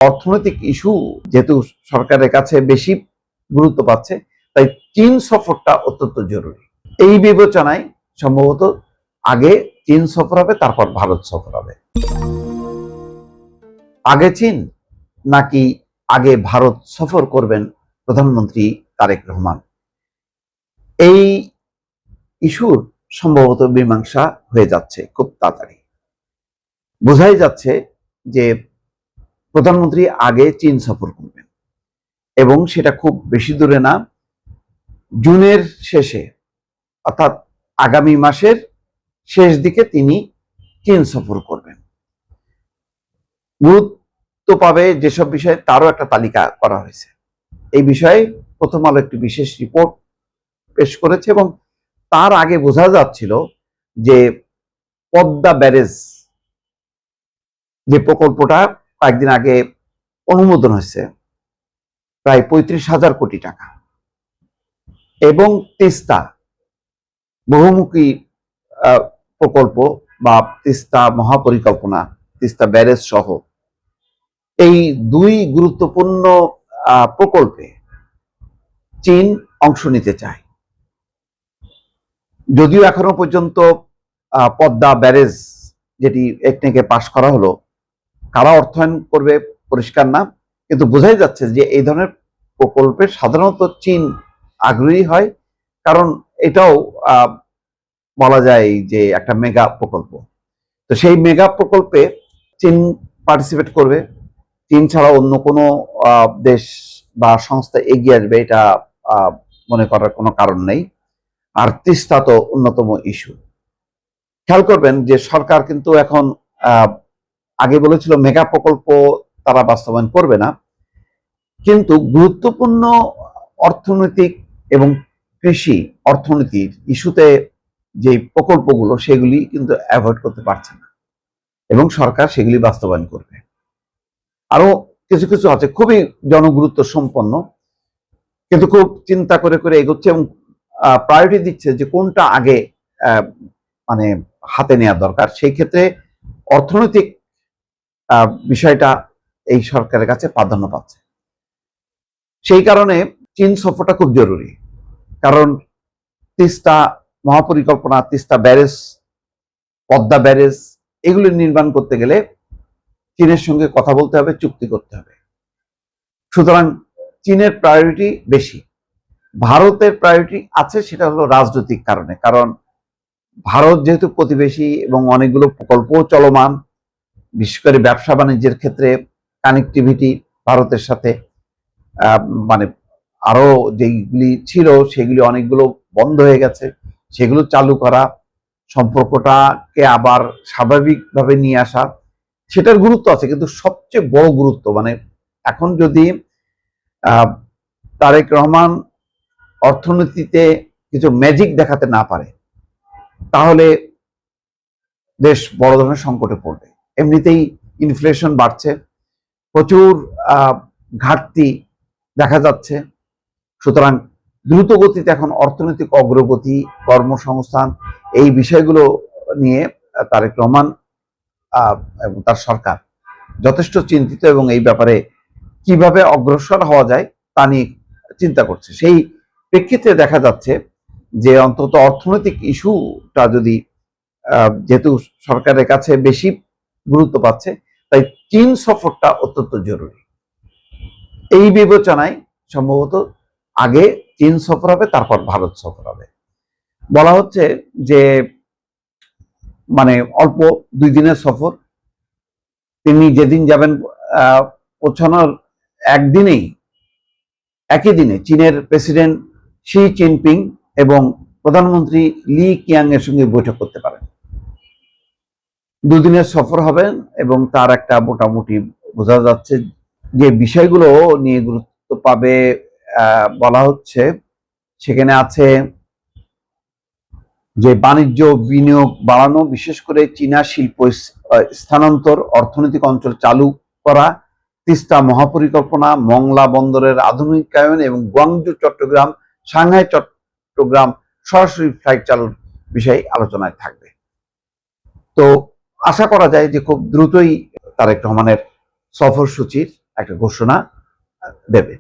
অর্থনৈতিক ইস্যু যেহেতু সরকারের কাছে বেশি গুরুত্ব পাচ্ছে, তাই চীন সফরটা অত্যন্ত জরুরি। এই বিবেচনায় সম্ভবত আগে চীন সফর হবে, তারপর ভারত সফর হবে। আগে চীন নাকি আগে ভারত সফর করবেন প্রধানমন্ত্রী তারেক রহমান, এই ইস্যুর সম্ভবত মীমাংসা হয়ে যাচ্ছে খুব তাড়াতাড়ি। বোঝাই যাচ্ছে যে প্রধানমন্ত্রী আগে চীন সফর করবেন এবং সেটা খুব বেশি দূরে না, জুনের শেষে অর্থাৎ আগামী মাসের শেষ দিকে তিনি চীন সফর করবেন। গুরুত্ব পাবে যেসব বিষয়ে তারও একটা তালিকা করা হয়েছে। এই বিষয়ে প্রথম আলো একটি বিশেষ রিপোর্ট পেশ করেছে এবং তার আগে বোঝা যাচ্ছিল যে পদ্মা ব্যারেজ যে প্রকল্পটা কয়েকদিন আগে অনুমোদন হয়েছে প্রায় 35,000 কোটি টাকা, এবং তিস্তা বহুমুখী প্রকল্প বা তিস্তা মহাপরিকল্পনা, তিস্তা ব্যারেজ সহ এই দুই গুরুত্বপূর্ণ প্রকল্পে চীন অংশ নিতে চায়। যদিও এখনো পর্যন্ত পদ্মা ব্যারেজ যেটি একনেকে পাশ করা হলো, কারা অর্থায়ন করবে পরিষ্কার না, কিন্তু বোঝাই যাচ্ছে যে এই ধরনের প্রকল্পে সাধারণত চীন আগ্রহী হয়, কারণ এটাও বলা যায় যে একটা মেগা প্রকল্প। তো সেই মেগা প্রকল্পে চীন পার্টিসিপেট করবে। চীন ছাড়া অন্য কোনো দেশ বা সংস্থা এগিয়ে আসবে এটা মনে করার কোনো কারণ নেই। আর তিস্তা তো অন্যতম ইস্যু। খেয়াল করবেন যে সরকার কিন্তু এখন আগে বলেছিল মেগা প্রকল্প তারা বাস্তবায়ন করবে না, কিন্তু গুরুত্বপূর্ণ অর্থনৈতিক এবং কৃষি অর্থনীতির ইস্যুতে যে প্রকল্পগুলো সেগুলি কিন্তু অ্যাভয়েড করতে পারছে না এবং সরকার সেগুলি বাস্তবায়ন করবে। আরো কিছু কিছু আছে খুবই জনগুরুত্ব সম্পন্ন, কিন্তু খুব চিন্তা করে করে এগোচ্ছে এবং প্রায়োরিটি দিচ্ছে যে কোনটা আগে মানে হাতে নেওয়া দরকার। সেই ক্ষেত্রে অর্থনৈতিক বিষয়টা এই সরকারের কাছে প্রাধান্য পাচ্ছে। সেই কারণে চীন সফরটা খুব জরুরি, কারণ তিস্তা মহাপরিকল্পনা, তিস্তা ব্যারেজ, পদ্মা ব্যারেজ এগুলি নির্মাণ করতে গেলে চীনের সঙ্গে কথা বলতে হবে, চুক্তি করতে হবে। সুতরাং চীনের প্রায়োরিটি বেশি। ভারতের প্রায়োরিটি আছে, সেটা হলো রাজনৈতিক কারণে, কারণ ভারত যেহেতু প্রতিবেশী এবং অনেকগুলো প্রকল্প চলমান, বিশেষ করে ব্যবসা বাণিজ্যের ক্ষেত্রে কানেক্টিভিটি ভারতের সাথে মানে আরো যেগুলি ছিল সেগুলি অনেকগুলো বন্ধ হয়ে গেছে, সেগুলো চালু করা, সম্পর্কটাকে আবার স্বাভাবিকভাবে নিয়ে আসা, সেটার গুরুত্ব আছে। কিন্তু সবচেয়ে বড় গুরুত্ব মানে এখন যদি তারেক রহমান অর্থনীতিতে কিছু ম্যাজিক দেখাতে না পারে, তাহলে দেশ বড় ধরনের সংকটে পড়বে। এমনিতেই ইনফ্লেশন বাড়ছে, প্রচুর ঘাটতি দেখা যাচ্ছে। সুতরাং দ্রুত গতিতে এখন অর্থনৈতিক অগ্রগতি, কর্মসংস্থান এই বিষয়গুলো নিয়ে তারেক রহমান এবং তার সরকার যথেষ্ট চিন্তিত এবং এই ব্যাপারে কিভাবে অগ্রসর হওয়া যায় তা নিয়ে চিন্তা করছে। সেই প্রেক্ষিতে দেখা যাচ্ছে যে অন্তত অর্থনৈতিক ইস্যুটা যদি যেহেতু সরকারের কাছে বেশি গুরুত্ব পাচ্ছে, তাই চীন সফরটা অত্যন্ত জরুরি। এই বিবেচনায় সম্ভবত আগে চীন সফর হবে, তারপর ভারত সফর হবে। বলা হচ্ছে যে মানে অল্প 2 দিনের সফর, তিনি যেদিন যাবেন পৌঁছানোর একই দিনে চীনের প্রেসিডেন্ট শি জিনপিং এবং প্রধানমন্ত্রী লি কিয়াং এর সঙ্গে বৈঠক করতে পারেন। 2 দিনের সফর হবেন এবং তার একটা মোটামুটি বোঝা যাচ্ছে যে বিষয়গুলো নিয়ে গুরুত্ব পাবে বলা হচ্ছে। সেখানে আছে যে বাণিজ্য বিনিয়োগ বাড়ানো, বিশেষ করে চীনা শিল্প স্থানান্তর, অর্থনৈতিক অঞ্চল চালু করা, তিস্তা মহাপরিকল্পনা, মংলা বন্দরের আধুনিকায়ন এবং গুয়াংজু চট্টগ্রাম, সাংহাই চট্টগ্রাম সরাসরি ফ্লাইট চালুর বিষয়ে আলোচনায় থাকবে। তো আশা করা যায় যে খুব দ্রুতই তারেক রহমানের সফরসূচির একটা ঘোষণা দেবে।